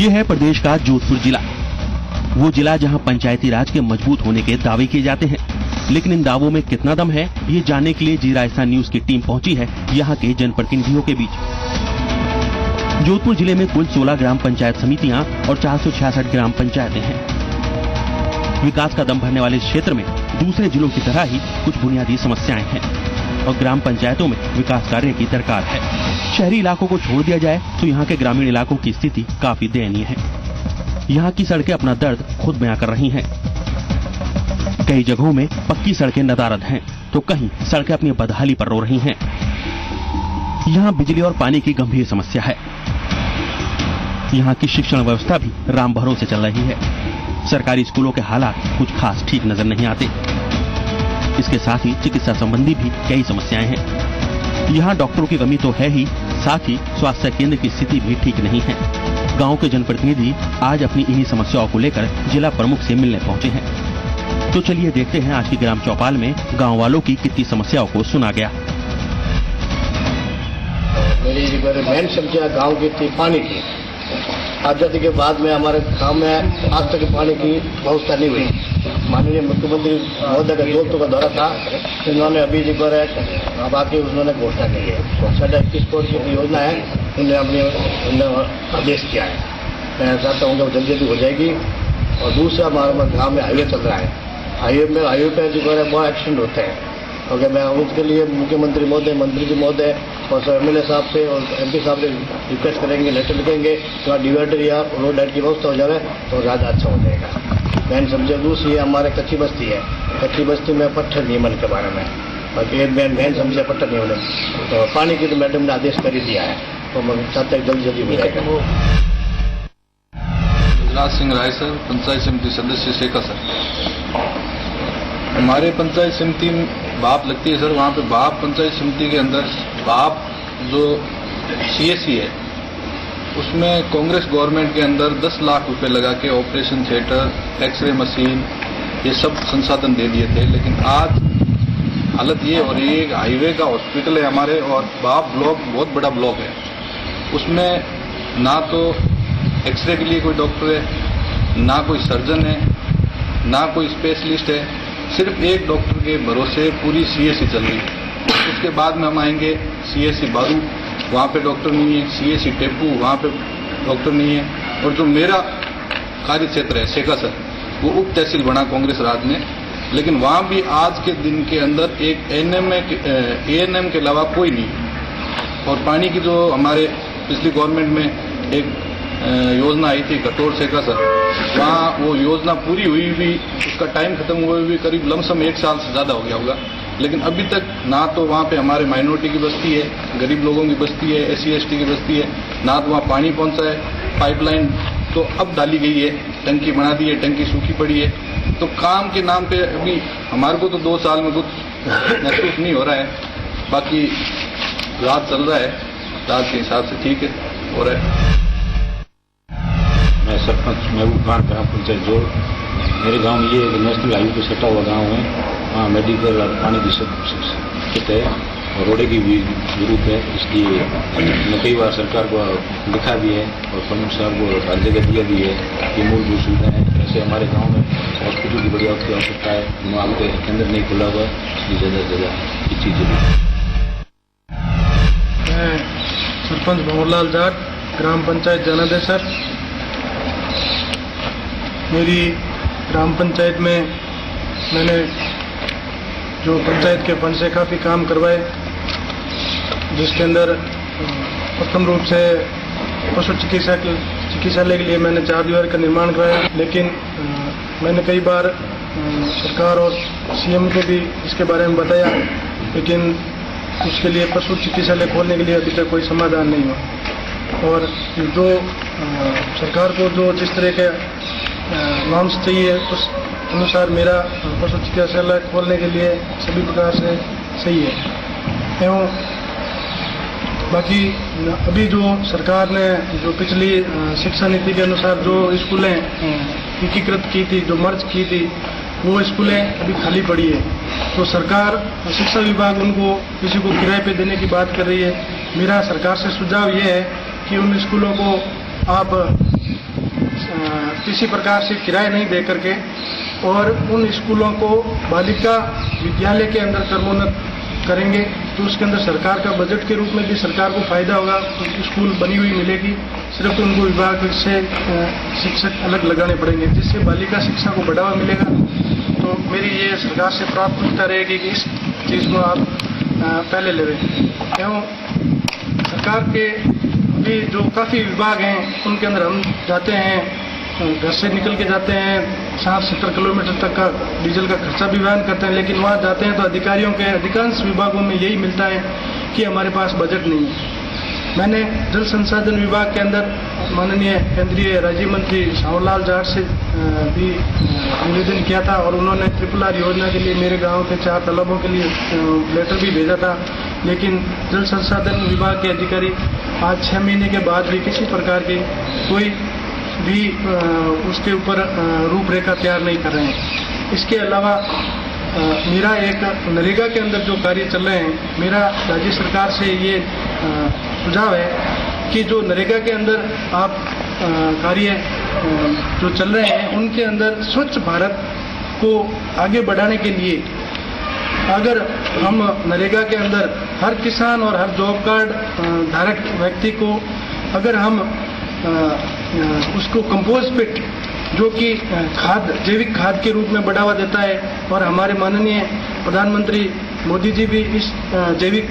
ये है प्रदेश का जोधपुर जिला, वो जिला जहां पंचायती राज के मजबूत होने के दावे किए जाते हैं। लेकिन इन दावों में कितना दम है, ये जानने के लिए जी राजस्थान न्यूज की टीम पहुंची है यहाँ के जनप्रतिनिधियों के बीच। जोधपुर जिले में कुल 16 ग्राम पंचायत समितियां और 466 ग्राम पंचायतें हैं। विकास का दम भरने वाले इस क्षेत्र में दूसरे जिलों की तरह ही कुछ बुनियादी समस्याएं हैं और ग्राम पंचायतों में विकास कार्य की दरकार है। शहरी इलाकों को छोड़ दिया जाए तो यहाँ के ग्रामीण इलाकों की स्थिति काफी दयनीय है। यहाँ की सड़कें अपना दर्द खुद बयां कर रही हैं। कई जगहों में पक्की सड़कें नदारद हैं, तो कहीं सड़कें अपनी बदहाली पर रो रही हैं। यहाँ बिजली और पानी की गंभीर समस्या है। यहाँ की शिक्षण व्यवस्था भी राम भरोसे चल रही है। सरकारी स्कूलों के हालात कुछ खास ठीक नजर नहीं आते। इसके साथ ही चिकित्सा संबंधी भी कई समस्याएं हैं। यहाँ डॉक्टरों की कमी तो है ही, साथ ही स्वास्थ्य केंद्र की स्थिति भी ठीक नहीं है। गांव के जनप्रतिनिधि आज अपनी इन्हीं समस्याओं को लेकर जिला प्रमुख से मिलने पहुंचे हैं। तो चलिए देखते हैं आज की ग्राम चौपाल में गांव वालों की कितनी समस्याओं को सुना गया। मेरी मेन समस्या गांव की थी पानी की। आजादी के बाद में हमारे गांव में आज तक पानी की व्यवस्था नहीं हुई। माननीय मुख्यमंत्री महोदय का जोधपुर का दौरा था, इन्होंने अभी अब आके उन्होंने घोषणा की है। 21 करोड़ की योजना है, उन्हें आदेश किया है। मैं चाहता हूँ कि वो जल्दी हो जाएगी। और दूसरा हमारे गाँव में हाईवे चल रहा है। हाईवे पे बहुत एक्सीडेंट होते हैं। क्योंकि मैं उसके लिए मुख्यमंत्री महोदय, मंत्री जी महोदय और MLA साहब से और MP साहब से रिक्वेस्ट करेंगे, लेटर लिखेंगे तो डिवाइडर या रोड लाइट की व्यवस्था हो जाए तो ज़्यादा अच्छा हो जाएगा। मैन समझे दूसरी हमारे कच्ची बस्ती है। कच्ची बस्ती में पट्थर नियमन के बारे में बाकी मैन समझे पट्थर नियमन तो पानी की तो मैडम ने आदेश कर ही दिया है, तो मैं चाहता हूँ जल्दी हो जाएगा। राज सिंह राय सर, पंचायत समिति सदस्य शेखा सर। हमारे पंचायत समिति बाप लगती है सर, वहाँ पे बाप पंचायत समिति के अंदर बाप जो CSC है उसमें कांग्रेस गवर्नमेंट के अंदर 10 लाख रुपए लगा के ऑपरेशन थिएटर, एक्सरे मशीन ये सब संसाधन दे दिए थे। लेकिन आज हालत ये हो रही है, हाईवे का हॉस्पिटल है हमारे और बाप ब्लॉक बहुत बड़ा ब्लॉक है, उसमें ना तो एक्सरे के लिए कोई डॉक्टर है, ना कोई सर्जन है, ना कोई स्पेशलिस्ट है। सिर्फ एक डॉक्टर के भरोसे पूरी CSC चल रही है। उसके बाद में हम आएंगे CSC बारू, वहाँ पे डॉक्टर नहीं है। CSC टेपू, वहाँ पे डॉक्टर नहीं है। और जो मेरा कार्य क्षेत्र है शेखा सर, वो उप तहसील बना कांग्रेस राज में, लेकिन वहाँ भी आज के दिन के अंदर एक ANM के अलावा कोई नहीं। और पानी की जो हमारे पिछली गवर्नमेंट में एक योजना आई थी घटोर शेखा सर, वहाँ वो योजना पूरी हुई भी, उसका टाइम खत्म हुए भी करीब लमसम 1 साल से ज़्यादा हो गया होगा। लेकिन अभी तक ना तो वहाँ पे हमारे माइनॉरिटी की बस्ती है, गरीब लोगों की बस्ती है, SC ST की बस्ती है, ना तो वहाँ पानी पहुँचा है। पाइपलाइन तो अब डाली गई है, टंकी बना दी है, टंकी सूखी पड़ी है। तो काम के नाम पे अभी हमारे को तो 2 साल में कुछ महसूस नहीं हो रहा है। बाकी राज चल रहा है, राज के हिसाब से ठीक है, हो रहा है। मैं सरपंच महबूब खान, ग्राम पंचायत जोड़। मेरे गांव में ये नेशनल हाईवे पे सटा हुआ गांव है, वहाँ मेडिकल और पानी की शिकायत है और रोडे की भी जरूरत है। इसलिए मैं कई बार सरकार को लिखा भी है और प्रमुख साहब को हर जगह दिया भी है कि मूलभूत सुविधा है। ऐसे हमारे गाँव में हॉस्पिटल की बड़ी आवश्यकता है, वहाँ पे केंद्र नहीं खुला हुआ, इसलिए जगह ये चीज़ जरूरी है। मैं सरपंच भंवरलाल जाट, ग्राम पंचायत जनादेसर। मेरी ग्राम पंचायत में मैंने जो पंचायत के फंड से काफ़ी काम करवाए, जिसके अंदर प्रथम रूप से पशु चिकित्सालय के लिए मैंने 4 दीवार का निर्माण कराया। लेकिन मैंने कई बार सरकार और CM को भी इसके बारे में बताया, लेकिन उसके लिए पशु चिकित्सालय खोलने के लिए अभी तक कोई समाधान नहीं हुआ। और जो सरकार को जो जिस तरह के नॉर्म्स चाहिए उस अनुसार मेरा पशु चिकित्सालय खोलने के लिए सभी प्रकार से सही है। एवं बाकी अभी जो सरकार ने जो पिछली शिक्षा नीति के अनुसार जो स्कूलें एकीकृत की थी, जो मर्ज की थी, वो स्कूलें अभी खाली पड़ी है। तो सरकार, शिक्षा विभाग उनको किसी को किराए पे देने की बात कर रही है। मेरा सरकार से सुझाव ये है कि उन स्कूलों को आप किसी प्रकार से किराया नहीं दे करके और उन स्कूलों को बालिका विद्यालय के अंदर क्रमोन्नत करेंगे, तो उसके अंदर सरकार का बजट के रूप में भी सरकार को फायदा होगा। स्कूल बनी हुई मिलेगी, सिर्फ उनको विभाग से शिक्षक अलग लगाने पड़ेंगे, जिससे बालिका शिक्षा को बढ़ावा मिलेगा। तो मेरी ये सरकार से प्राथमिकता रहेगी कि इस चीज़ को आप पहले लें। एवं सरकार के भी जो काफ़ी विभाग हैं उनके अंदर हम जाते हैं, घर से निकल के जाते हैं, 60-70 किलोमीटर तक का डीजल का खर्चा भी वहन करते हैं, लेकिन वहाँ जाते हैं तो अधिकारियों के अधिकांश विभागों में यही मिलता है कि हमारे पास बजट नहीं है। मैंने जल संसाधन विभाग के अंदर माननीय केंद्रीय राज्य मंत्री श्यामलाल जाट से भी निवेदन किया था और उन्होंने RRR योजना के लिए मेरे गांव के 4 तालाबों के लिए लेटर भी भेजा था, लेकिन जल संसाधन विभाग के अधिकारी आज 6 महीने के बाद भी किसी प्रकार की कोई भी उसके ऊपर रूपरेखा तैयार नहीं कर रहे हैं। इसके अलावा मेरा एक नरेगा के अंदर जो कार्य चल रहे हैं, मेरा राज्य सरकार से ये सुझाव है कि जो नरेगा के अंदर आप कार्य जो चल रहे हैं उनके अंदर स्वच्छ भारत को आगे बढ़ाने के लिए अगर हम नरेगा के अंदर हर किसान और हर जॉब कार्ड धारक व्यक्ति को अगर हम उसको कंपोस्ट पिट जो कि खाद जैविक खाद के रूप में बढ़ावा देता है, और हमारे माननीय प्रधानमंत्री मोदी जी भी इस जैविक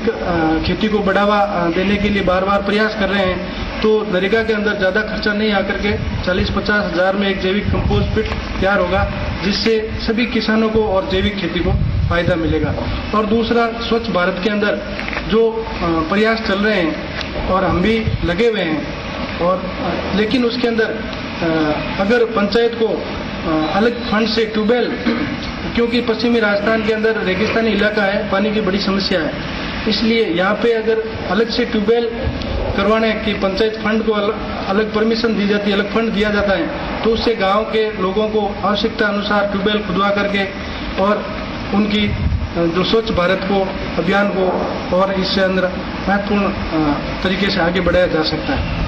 खेती को बढ़ावा देने के लिए बार बार प्रयास कर रहे हैं, तो नरेगा के अंदर ज़्यादा खर्चा नहीं आकर के 40-50 हज़ार में एक जैविक कंपोस्ट पिट तैयार होगा, जिससे सभी किसानों को और जैविक खेती को फायदा मिलेगा। और दूसरा, स्वच्छ भारत के अंदर जो प्रयास चल रहे हैं और हम भी लगे हुए हैं, और लेकिन उसके अंदर अगर पंचायत को अलग फंड से ट्यूबवेल, क्योंकि पश्चिमी राजस्थान के अंदर रेगिस्तानी इलाका है, पानी की बड़ी समस्या है, इसलिए यहाँ पे अगर अलग से ट्यूबवेल करवाने की पंचायत फंड को अलग परमिशन दी जाती है, अलग फंड दिया जाता है, तो उससे गांव के लोगों को आवश्यकता अनुसार ट्यूबवेल खुदवा करके और उनकी जो स्वच्छ भारत को अभियान को और इससे अंदर महत्वपूर्ण तरीके से आगे बढ़ाया जा सकता है।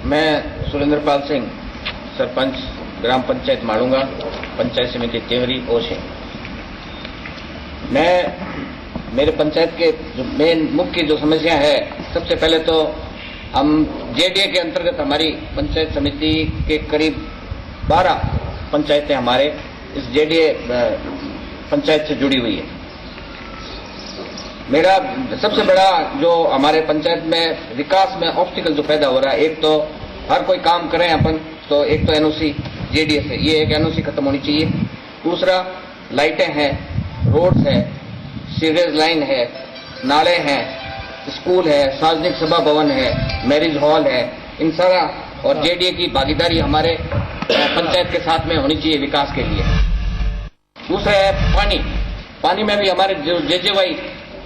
मैं सुरेंद्रपाल सिंह, सरपंच ग्राम पंचायत माड़ूंगा, पंचायत समिति तेवरी ओशे। मेरे पंचायत के जो मेन मुख्य जो समस्या है, सबसे पहले तो हम जेडीए के अंतर्गत हमारी पंचायत समिति के करीब 12 पंचायतें हमारे इस जेडीए पंचायत से जुड़ी हुई है। मेरा सबसे बड़ा जो हमारे पंचायत में विकास में ऑब्स्टिकल जो पैदा हो रहा है, एक तो हर कोई काम करें अपन, तो एक तो एनओसी जेडीए से, ये एक एनओसी खत्म होनी चाहिए। दूसरा, लाइटें हैं, रोड्स है, सीवरेज लाइन है, नाले हैं, स्कूल है, सार्वजनिक सभा भवन है, मैरिज हॉल है, इन सारा और जेडीए की भागीदारी हमारे पंचायत के साथ में होनी चाहिए विकास के लिए। दूसरा है पानी में भी हमारे जो जेजेवाई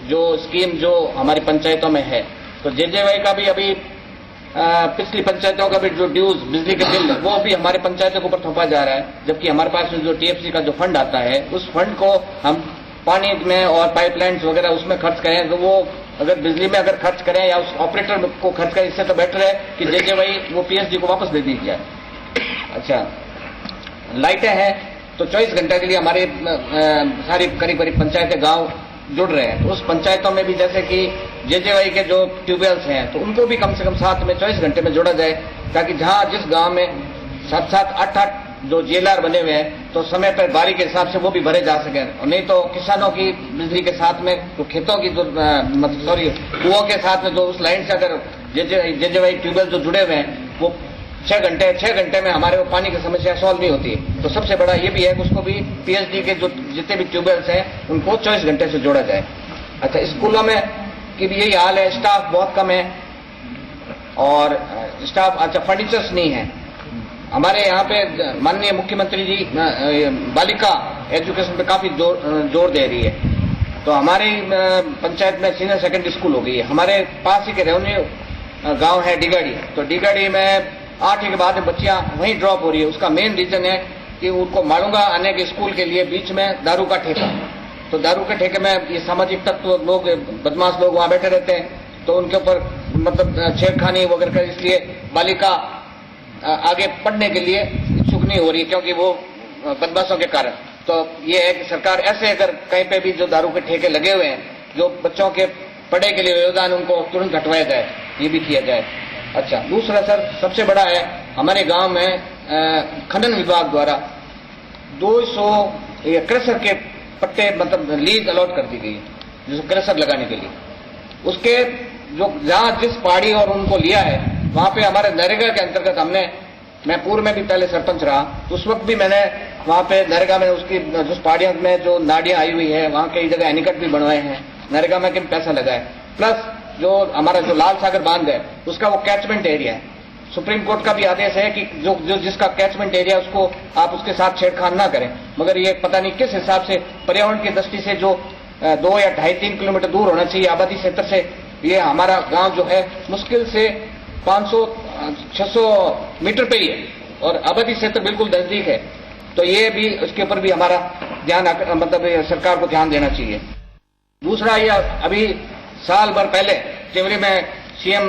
जो स्कीम जो हमारी पंचायतों में है, तो जेजेवाई का भी अभी पिछली पंचायतों का भी जो ड्यूज बिजली के बिल वो भी हमारे पंचायतों के ऊपर थोपा जा रहा है, जबकि हमारे पास जो टीएफसी का जो फंड आता है उस फंड को हम पानी में और पाइपलाइंस वगैरह उसमें खर्च करें, तो वो अगर बिजली में अगर खर्च करें या उस ऑपरेटर को खर्च करें, इससे तो बेटर है कि जेजेवाई वो पीएसडी को वापस दे दी जाए। अच्छा, लाइटें हैं तो 24 घंटे के लिए हमारे सारी करीब पंचायतें गांव जुड़ रहे हैं, तो उस पंचायतों में भी जैसे कि जेजेवाई के जो ट्यूबवेल्स हैं तो उनको भी कम से कम साथ में 24 घंटे में जोड़ा जाए, ताकि जहां जिस गांव में 7-7, 8-8 जो जेएलआर बने हुए हैं तो समय पर बारी के हिसाब से वो भी भरे जा सके, और नहीं तो किसानों की बिजली के साथ में तो खेतों की जो कुओं के साथ में जो उस लाइन से अगर जेजेवाई ट्यूबवेल जो जुड़े हुए हैं वो 6 घंटे में हमारे वो पानी की समस्या सॉल्व नहीं होती है। तो सबसे बड़ा ये भी है कि उसको भी पीएचडी के जो जितने भी ट्यूबवेल्स हैं उनको 24 घंटे से जोड़ा जाए। अच्छा, स्कूलों में की भी यही हाल है, स्टाफ बहुत कम है और स्टाफ अच्छा फर्नीचर्स नहीं है। हमारे यहाँ पे माननीय मुख्यमंत्री जी बालिका एजुकेशन पे काफी जोर दे रही है, तो हमारी पंचायत में सीनियर सेकेंडरी स्कूल हो गई है। हमारे पास ही के रेवन्यू गांव है डिगाड़ी, तो डिगाड़ी में 8 के बाद बच्चियां वहीं ड्रॉप हो रही है। उसका मेन रीजन है कि उनको मालूंगा आने के स्कूल के लिए बीच में दारू का ठेका, तो दारू के ठेके में ये सामाजिक तत्व लोग, बदमाश लोग वहां बैठे रहते हैं, तो उनके ऊपर मतलब छेड़खानी वगैरह कर, इसलिए बालिका आगे पढ़ने के लिए इच्छुक नहीं हो रही है, क्योंकि वो बदमाशों के कारण। तो ये है कि सरकार ऐसे अगर कहीं पे भी जो दारू के ठेके लगे हुए हैं, जो बच्चों के पढ़ाई के लिए योगदान, उनको तुरंत हटवाया जाए, ये भी किया जाए। अच्छा, दूसरा सर सबसे बड़ा है, हमारे गांव में खनन विभाग द्वारा 200 क्रशर के पट्टे मतलब लीज अलॉट कर दी गई है, जिसको क्रशर लगाने के लिए। उसके जो जहां जिस पहाड़ी और उनको लिया है, वहां पे हमारे नरेगा के अंतर्गत मैं पूर्व में भी पहले सरपंच रहा, तो उस वक्त भी मैंने वहां पे नरेगा में उसकी जिस पहाड़ियों में जो नाड़ियां आई हुई है, वहां कई जगह एनीकट भी बनवाए हैं, नरेगा में पैसा लगा है। प्लस जो हमारा जो लाल सागर बांध है, उसका वो कैचमेंट एरिया है। सुप्रीम कोर्ट का भी आदेश है कि जो जिसका कैचमेंट एरिया, उसको आप उसके साथ छेड़खानी ना करें। मगर ये पता नहीं किस हिसाब से पर्यावरण की दृष्टि से जो 2 या 2.5-3 किलोमीटर दूर होना चाहिए आबादी क्षेत्र से, ये हमारा गांव जो है मुश्किल से 500-600 मीटर पे ही है और आबादी क्षेत्र बिल्कुल नजदीक है। तो ये भी, उसके ऊपर भी हमारा ध्यान मतलब सरकार को ध्यान देना चाहिए। दूसरा, ये अभी साल भर पहले तिवरी में सीएम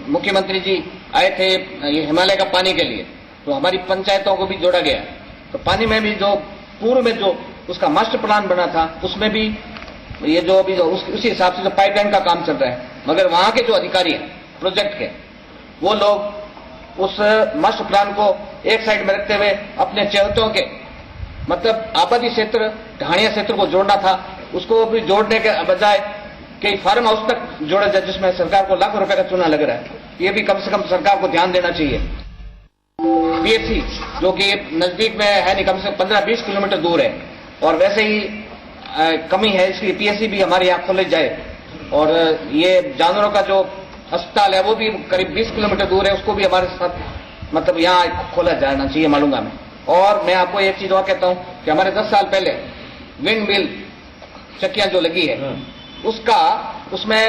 मुख्यमंत्री जी आए थे ये हिमालय का पानी के लिए, तो हमारी पंचायतों को भी जोड़ा गया। तो पानी में भी जो पूर्व में जो उसका मास्टर प्लान बना था, उसमें भी ये जो अभी उसी हिसाब से जो पाइपलाइन का काम चल रहा है, मगर वहां के जो अधिकारी हैं प्रोजेक्ट के, वो लोग उस मास्टर प्लान को एक साइड में रखते हुए अपने चहेतों के मतलब आबादी क्षेत्र, ढाणिया क्षेत्र को जोड़ना था, उसको भी जोड़ने के बजाय कई फार्म हाउस तक जोड़ा जाए, जिसमें सरकार को लाखों रुपए का चूना लग रहा है। ये भी कम से कम सरकार को ध्यान देना चाहिए। पीएससी जो कि नजदीक में है नहीं, कम से कम 15-20 किलोमीटर दूर है, और वैसे ही कमी है, इसलिए पीएससी भी हमारे यहाँ खोले जाए। और ये जानवरों का जो अस्पताल है वो भी करीब 20 किलोमीटर दूर है, उसको भी हमारे साथ मतलब यहाँ खोला जाना चाहिए मालूंगा में। और मैं आपको एक चीज और कहता हूँ कि हमारे 10 साल पहले विंड मिल चक्कियां जो लगी है, उसमें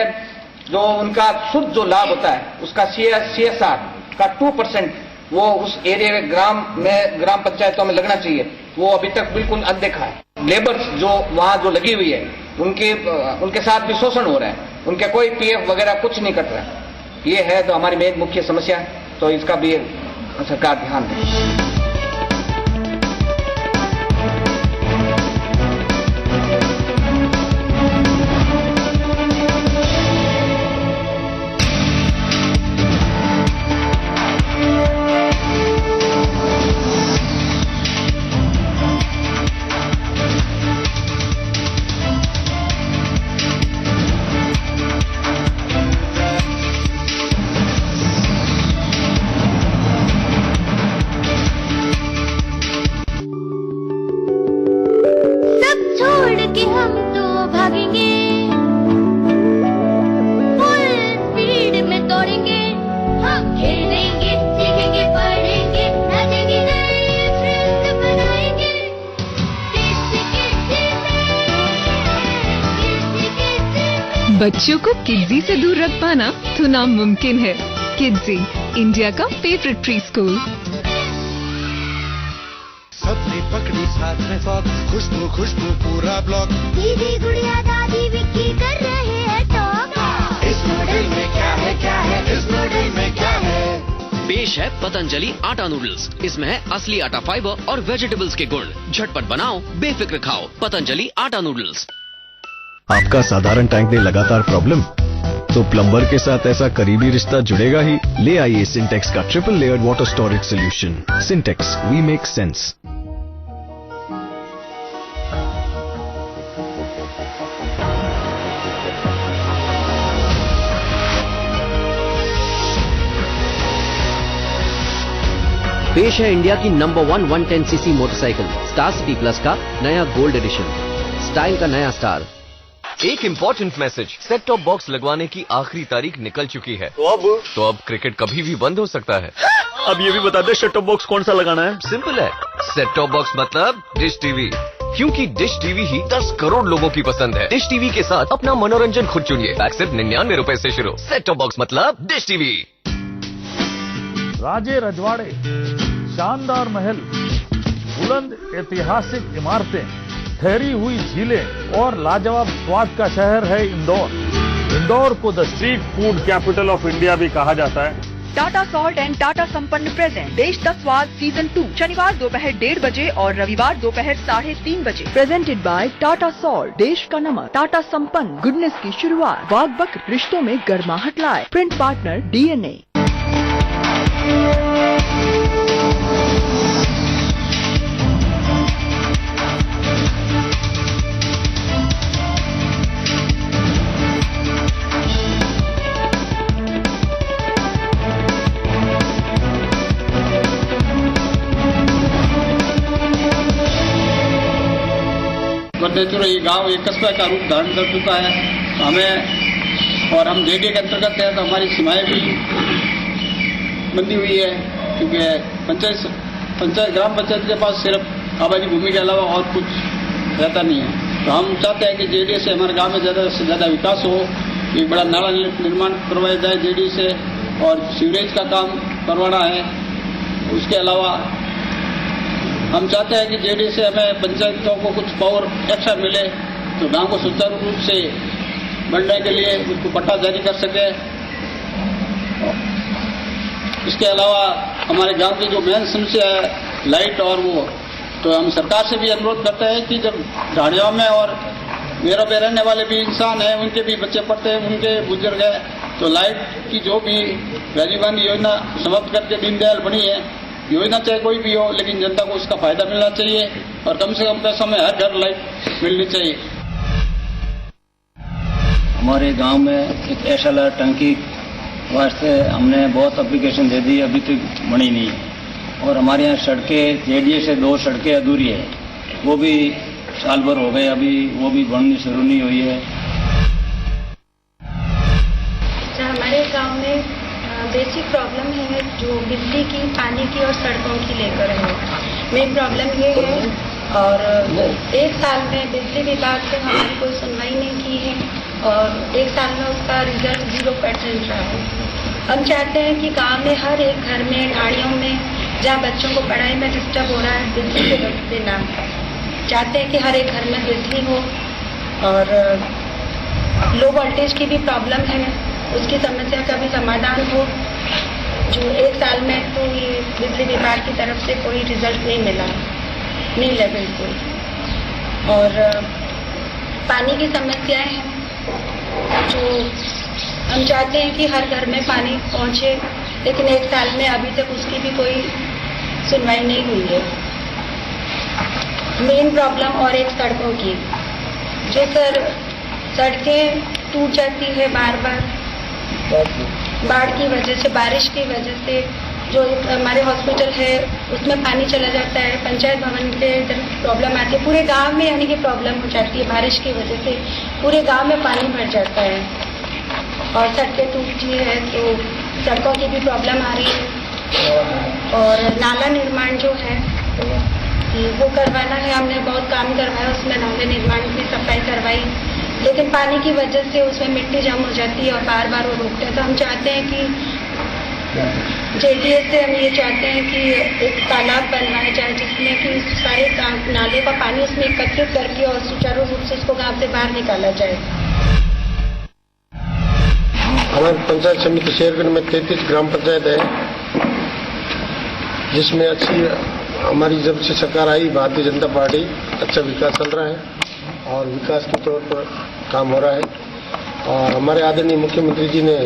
जो उनका शुद्ध जो लाभ होता है, उसका CSR का 2% वो उस एरिया में ग्राम पंचायतों में लगना चाहिए, वो अभी तक बिल्कुल अनदेखा है। लेबर्स जो वहां जो लगी हुई है, उनके साथ भी शोषण हो रहा है, उनके कोई PF वगैरह कुछ नहीं कट रहा है। ये है तो हमारी मेन मुख्य समस्या है, तो इसका भी सरकार ध्यान दे। बच्चों को किड्जी से दूर रख पाना तो नामुमकिन है। किड्जी, इंडिया का फेवरेट प्री स्कूल। सबने पकड़ी साथ में साथ, खुशबू खुशबू पूरा ब्लॉक। दीदी गुड़िया दादी विक्की कर रहे हैं टॉक। इस नूडल में क्या है, क्या है इस नूडल में क्या है। पेश है पतंजलि आटा नूडल्स। इसमें है असली आटा फाइबर और वेजिटेबल्स के गुण। झटपट बनाओ, बेफिक्र खाओ। पतंजलि आटा नूडल्स। आपका साधारण टैंक में लगातार प्रॉब्लम, तो प्लम्बर के साथ ऐसा करीबी रिश्ता जुड़ेगा ही। ले आइए सिंटेक्स का triple layered water storage solution. Sintex, we make sense. पेश है इंडिया की number 1 110cc motorcycle star city plus का नया गोल्ड एडिशन। स्टाइल का नया स्टार। एक important message, set top box लगवाने की आखिरी तारीख निकल चुकी है। तो अब क्रिकेट कभी भी बंद हो सकता है। अब ये भी बता दे सेट टॉप बॉक्स कौन सा लगाना है। सिंपल है, सेट टॉप बॉक्स मतलब डिश टीवी, क्योंकि डिश टीवी ही 10 करोड़ लोगों की पसंद है। डिश टीवी के साथ अपना मनोरंजन खुद चुनिए। पैक सिर्फ 99 रुपए से शुरू। सेट टॉप बॉक्स मतलब डिश टीवी। राजे रजवाड़े, शानदार महल, बुलंद ऐतिहासिक इमारतें, ठहरी हुई झीलें और लाजवाब स्वाद का शहर है इंदौर। इंदौर को the street food capital of India भी कहा जाता है। टाटा सॉल्ट एंड टाटा संपन्न प्रेजेंट देश का स्वाद सीजन 2 शनिवार दोपहर 1:30 बजे और रविवार दोपहर 3:30 बजे। प्रेजेंटेड बाय टाटा सॉल्ट, देश का नमक। टाटा संपन्न, गुडनेस की शुरुआत। वाग बक्र, रिश्तों में गर्माहट लाए। Print partner DNA। बरदेचुरा ये गांव एक कस्बा का रूप धारण कर चुका है। हमें और हम जेडीए के अंतर्गत है तो हमारी सीमाएं भी बंधी हुई है, क्योंकि ग्राम पंचायत के पास सिर्फ आबादी भूमि के अलावा और कुछ रहता नहीं है। तो हम चाहते हैं कि जेडीए से हमारे गांव में ज़्यादा से ज़्यादा विकास हो। एक बड़ा नाला निर्माण करवाया जाए जेडीए से, और सीवरेज का काम करवाना है। उसके अलावा हम चाहते हैं कि जेडीए से हमें पंचायतों को कुछ पावर एक्स्ट्रा मिले, तो गांव को सुचारू रूप से बढ़ने के लिए उसको पट्टा जारी कर सके। इसके अलावा हमारे गांव की जो मेन समस्या है लाइट और वो, तो हम सरकार से भी अनुरोध करते हैं कि जब ढाड़ियों में और मेरों पे रहने वाले भी इंसान हैं, उनके भी बच्चे पढ़ते हैं, उनके बुजुर्ग हैं, तो लाइट की जो भी राजीव गांधी योजना समाप्त करके दीनदयाल बनी है, योजना चाहे कोई भी हो, लेकिन जनता को उसका फायदा मिलना चाहिए और कम से कम पैसों में हर घर लाइट मिलनी चाहिए। हमारे गांव में एक एसएलआर टंकी वास्ते हमने बहुत एप्लीकेशन दे दी, अभी तक बनी नहीं है। और हमारे यहाँ सड़कें जेडीए से 2 सड़कें अधूरी है, वो भी साल भर हो गए, अभी वो भी बननी शुरू नहीं हुई है। हमारे गांव में बेसिक प्रॉब्लम है जो बिजली की, पानी की और सड़कों की लेकर है। मेन प्रॉब्लम ये है, और 1 साल में बिजली विभाग से हमारी कोई सुनवाई नहीं की है, और 1 साल में उसका रिजल्ट 0% रहा है। हम चाहते हैं कि गांव में हर एक घर में, ढाड़ियों में, जहाँ बच्चों को पढ़ाई में डिस्टर्ब हो रहा है, बिजली के वक्त देना चाहते हैं कि हर एक घर में बिजली हो। और लो वोल्टेज की भी प्रॉब्लम है, उसकी समस्या का भी समाधान हो। जो 1 साल में तो ये बिजली विभाग की तरफ से कोई रिजल्ट नहीं मिला, नहीं है बिल्कुल। और पानी की समस्याएं हैं, जो हम चाहते हैं कि हर घर में पानी पहुंचे, लेकिन 1 साल में अभी तक उसकी भी कोई सुनवाई नहीं हुई है। मेन प्रॉब्लम और एक सड़कों की, जो सड़कें टूट जाती है बार बार बाढ़ की वजह से, बारिश की वजह से। जो हमारे हॉस्पिटल है उसमें पानी चला जाता है, पंचायत भवन के प्रॉब्लम आती है, पूरे गांव में यानी कि प्रॉब्लम हो जाती है। बारिश की वजह से पूरे गांव में पानी भर जाता है और सड़कें टूटती है, तो सड़कों की भी प्रॉब्लम आ रही है। और नाला निर्माण जो है वो करवाना है, हमने बहुत काम करवाया, उसमें नाले निर्माण की सफाई करवाई, लेकिन पानी की वजह से उसमें मिट्टी जम हो जाती है और बार बार वो रुकते हैं। तो हम चाहते हैं कि जेडीए से हम ये चाहते हैं कि एक तालाब बनवाया जाए, जिसमें कि सारे नाले का पानी उसमें एकत्रित करके और सुचारू रूप से उसको गांव से बाहर निकाला जाए। हमारी पंचायत समिति शेरगढ़ में 33 ग्राम पंचायत है, जिसमें अच्छी हमारी जब से सरकार आई भारतीय जनता पार्टी, अच्छा विकास चल रहा है और विकास के तौर पर काम हो रहा है। और हमारे आदरणीय मुख्यमंत्री जी ने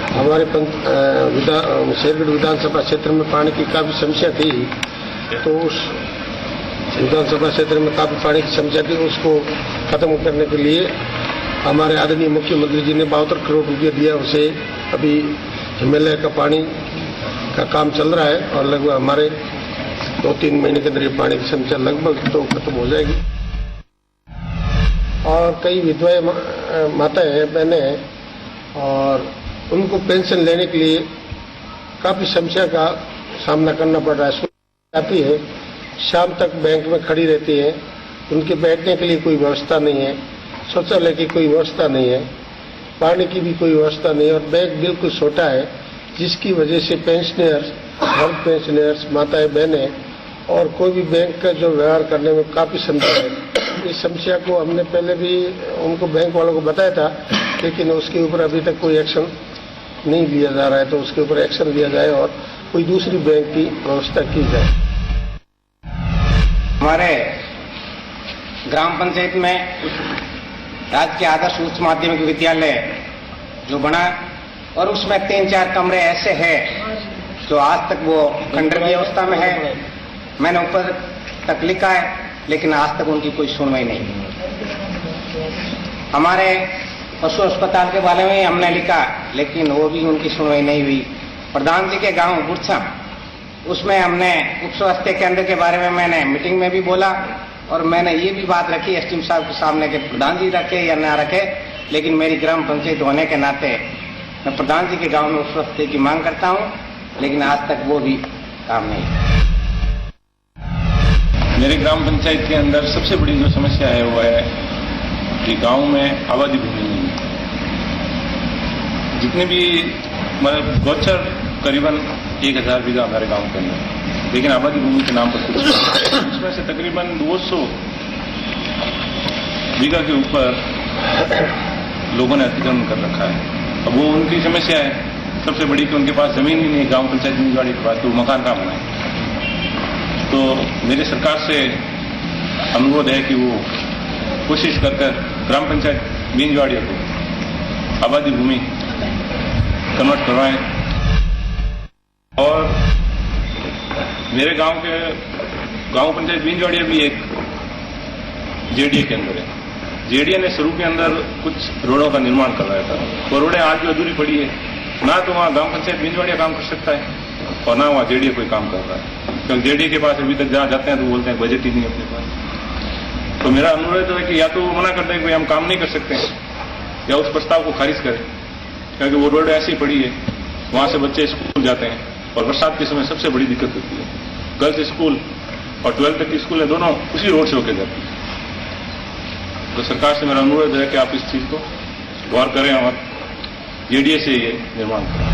हमारे शेरगढ़ विधानसभा क्षेत्र में पानी की काफ़ी समस्या थी, तो उस विधानसभा क्षेत्र में काफ़ी पानी की समस्या थी, उसको खत्म करने के लिए हमारे आदरणीय मुख्यमंत्री जी ने 72 करोड़ रुपये दिया। उसे अभी हिमालय का पानी का काम चल रहा है और लगभग हमारे 2-3 महीने के अंदर ये पानी की समस्या लगभग तो खत्म हो जाएगी। और कई विधवाएं माताएं हैं, बहनें हैं, और उनको पेंशन लेने के लिए काफ़ी समस्या का सामना करना पड़ रहा है। सुबह आती है, शाम तक बैंक में खड़ी रहती है, उनके बैठने के लिए कोई व्यवस्था नहीं है, शौचालय की कोई व्यवस्था नहीं है, पानी की भी कोई व्यवस्था नहीं है, और बैंक बिल्कुल छोटा है, जिसकी वजह से पेंशनर्स, हेल्थ पेंशनर्स, माताएं बहनें और कोई भी बैंक का जो व्यवहार करने में काफ़ी समस्या है। इस समस्या को हमने पहले भी उनको बैंक वालों को बताया था, लेकिन उसके ऊपर अभी तक कोई एक्शन नहीं लिया जा रहा है तो उसके ऊपर एक्शन लिया जाए और कोई दूसरी बैंक की व्यवस्था की जाए। हमारे ग्राम पंचायत में राजकीय आदर्श उच्च माध्यमिक विद्यालय जो बना और उसमें 3-4 कमरे ऐसे हैं जो आज तक वो खंडर की अवस्था में है। मैंने ऊपर तक लिखा है लेकिन आज तक उनकी कोई सुनवाई नहीं। हमारे पशु अस्पताल के बारे में हमने लिखा लेकिन वो भी उनकी सुनवाई नहीं हुई। प्रधान जी के गांव गुरछा उसमें हमने उप स्वास्थ्य केंद्र के बारे में मैंने मीटिंग में भी बोला और मैंने ये भी बात रखी एसडीएम साहब के सामने कि प्रधान जी रखे या ना रखे, लेकिन मेरी ग्राम पंचायत होने के नाते मैं प्रधान जी के गांव में उप स्वास्थ्य की मांग करता हूं, लेकिन आज तक वो भी काम नहीं। मेरे ग्राम पंचायत के अंदर सबसे बड़ी जो समस्या है वो है कि गांव में आबादी भूमि नहीं है। जितने भी मतलब गोचर करीबन 1000 बीघा हमारे गांव के अंदर, लेकिन आबादी भूमि के नाम पर कुछ उसमें से तकरीबन 200 बीघा के ऊपर लोगों ने अतिक्रमण कर रखा है। अब वो उनकी समस्या है सबसे बड़ी कि उनके पास जमीन ही नहीं, गांव पंचायत बीजवाड़ी के पास, तो मकान कहाँ बनाए। तो मेरी सरकार से अनुरोध है कि वो कोशिश कर ग्राम पंचायत बीजवाड़ियों को आबादी भूमि कन्वर्ट करवाएं। और मेरे गांव पंचायत बीजवाड़िया भी एक जेडीए के अंदर है। जेडीए ने शुरू के अंदर कुछ रोडों का निर्माण करवाया था, वो रोडें आज भी अधूरी पड़ी है। ना तो वहाँ ग्राम पंचायत बीजवाड़िया काम कर सकता है और ना वहाँ जेडीए कोई काम कर रहा है, क्योंकि जेडीए के पास अभी तक जहाँ जाते हैं तो बोलते हैं बजट ही नहीं अपने पास। तो मेरा अनुरोध है कि या तो वो मना करते हैं कि हम काम नहीं कर सकते या उस प्रस्ताव को खारिज करें, क्योंकि वो रोड ऐसी पड़ी है, वहाँ से बच्चे स्कूल जाते हैं और बरसात के समय सबसे बड़ी दिक्कत होती है। गर्ल्स स्कूल और 12th तक की स्कूल है, दोनों उसी रोड से होकर जाती है। तो सरकार से मेरा अनुरोध है कि आप इस चीज को गौर करें और जेडीए से ये निर्माण करें।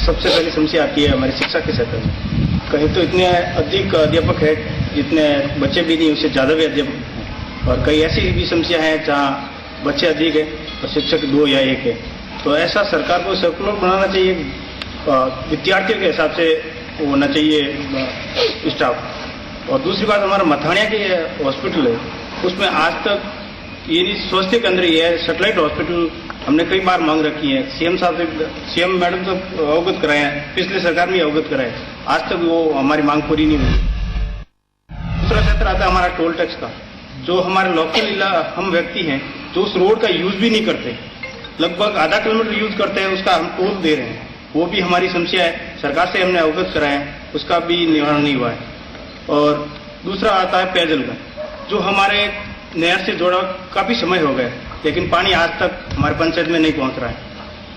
सबसे पहली समस्या आती है हमारी शिक्षा के क्षेत्र में। कहीं तो इतने अधिक अध्यापक है जितने बच्चे भी नहीं, उससे ज्यादा भी अध्यापक, और कई ऐसी भी समस्या है जहाँ बच्चे अधिक है और शिक्षक 2 या 1 है। तो ऐसा सरकार को सर्कुलर बनाना चाहिए, विद्यार्थियों के हिसाब से होना चाहिए स्टाफ। और दूसरी बात, हमारा मथानिया के हॉस्पिटल है, उसमें आज तक ये नहीं स्वास्थ्य केंद्र ही है, सैटेलाइट हॉस्पिटल हमने कई बार मांग रखी है। सीएम साहब से, सीएम मैडम से अवगत कराए हैं, पिछले सरकार में अवगत कराए, आज तक वो हमारी मांग पूरी नहीं हुई। दूसरा क्षेत्र आता है हमारा टोल टैक्स का, जो हमारे लोकल हम व्यक्ति हैं जो उस रोड का यूज भी नहीं करते, लगभग आधा किलोमीटर यूज करते हैं, उसका हम टोल दे रहे हैं। वो भी हमारी समस्या है, सरकार से हमने अवगत कराया है, उसका भी निवारण नहीं हुआ है। और दूसरा आता है पेयजल का, जो हमारे नहर से जोड़ा काफी समय हो गया, लेकिन पानी आज तक हमारे पंचायत में नहीं पहुंच रहा है।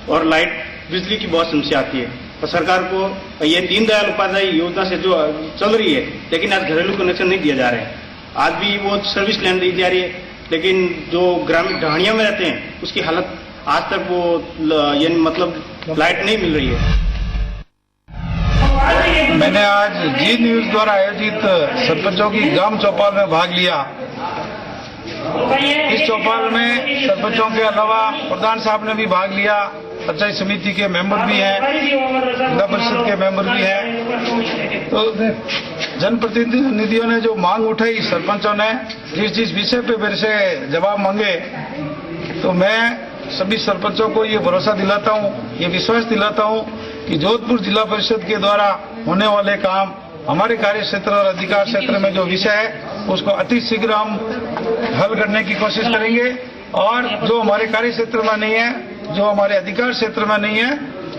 और लाइट बिजली की बहुत समस्या आती है, और सरकार को ये दीनदयाल उपाध्याय योजना से जो चल रही है, लेकिन आज घरेलू कनेक्शन नहीं दिया जा रहे हैं। आज भी वो सर्विस लाइन दी जा रही है, लेकिन जो ग्रामीण ढाणियों में रहते हैं उसकी हालत आज तक वो यानी मतलब लाइट नहीं मिल रही है। मैंने आज जी न्यूज द्वारा आयोजित सरपंचों की ग्राम चौपाल में भाग लिया। इस चौपाल में सरपंचों के अलावा प्रधान साहब ने भी भाग लिया, पंचायत समिति के मेंबर भी हैं, जिला परिषद के मेंबर भी हैं। तो जनप्रतिनिधियों ने जो मांग उठाई, सरपंचों ने जिस विषय पे मेरे से जवाब मांगे, तो मैं सभी सरपंचों को ये भरोसा दिलाता हूँ, ये विश्वास दिलाता हूँ कि जोधपुर जिला परिषद के द्वारा होने वाले काम, हमारे कार्य क्षेत्र और अधिकार क्षेत्र में जो विषय है उसको अति शीघ्र हम हल करने की कोशिश करेंगे। और जो हमारे कार्य क्षेत्र में नहीं है, जो हमारे अधिकार क्षेत्र में नहीं है,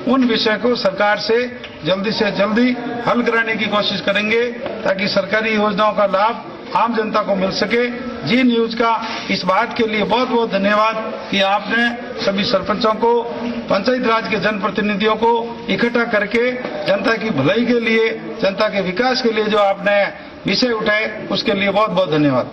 उन विषय को सरकार से जल्दी हल कराने की कोशिश करेंगे, ताकि सरकारी योजनाओं का लाभ आम जनता को मिल सके। जी न्यूज का इस बात के लिए बहुत बहुत धन्यवाद कि आपने सभी सरपंचों को, पंचायत राज के जनप्रतिनिधियों को इकट्ठा करके जनता की भलाई के लिए, जनता के विकास के लिए जो आपने विषय उठाए, उसके लिए बहुत बहुत धन्यवाद।